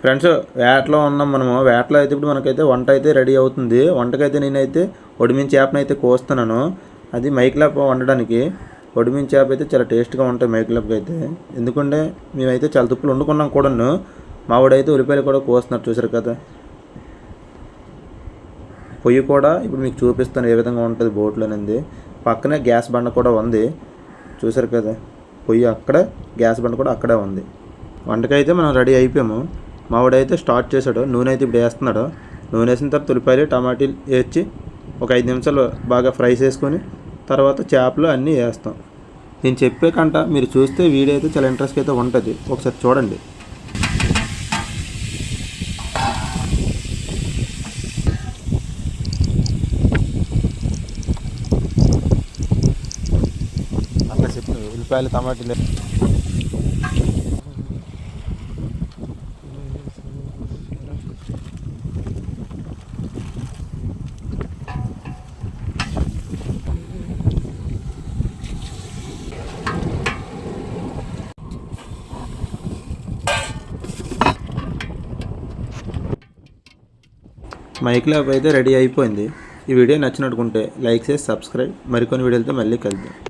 Friends వేటలో ఉన్నాం మనము. వేటలో అయితే ఇప్పుడు మనకైతే వంట అయితే రెడీ అవుతుంది. వంటకైతే నేనైతే ఒడిమిన చేపను అయితే కోస్తున్నాను. అది మైక్లాప్ వండడానికి. ఒడిమిన చేప అయితే చాలా టేస్ట్గా ఉంటాయి మైక్లాప్కి అయితే. ఎందుకంటే మేమైతే చాలా తుప్పులు వండుకున్నాం కూడాను. మావాడైతే ఉల్లిపాయలు కూడా కోస్తున్నారు, చూసారు కదా. పొయ్యి కూడా ఇప్పుడు మీకు చూపిస్తాను ఏ విధంగా ఉంటుంది బోట్లోనింది. పక్కనే గ్యాస్ బండ కూడా ఉంది, చూసారు కదా. పొయ్యి అక్కడ, గ్యాస్ బండ కూడా అక్కడే ఉంది. వంటకైతే మనం రెడీ అయిపోయాము. మావాడైతే స్టార్ట్ చేశాడు. నూనె అయితే ఇప్పుడు వేస్తున్నాడు. నూనె వేసిన తర్వాత ఉల్లిపాయలు టమాటీలు వేసి ఒక 5 నిమిషాలు బాగా ఫ్రై చేసుకొని తర్వాత చేపలు అన్నీ వేస్తాం. నేను చెప్పే కంట మీరు చూస్తే వీడియో అయితే చాలా ఇంట్రెస్ట్ అయితే ఉంటుంది. ఒకసారి చూడండి. అట్లా చెప్పు, ఉల్లిపాయలు టమాటీలు మైక్లాప్ అయితే రెడీ అయిపోయింది. ఈ వీడియో నచ్చినట్టుకుంటే లైక్ చేసి సబ్స్క్రైబ్. మరికొన్ని వీడియోలతో మళ్ళీ కలుద్దాం.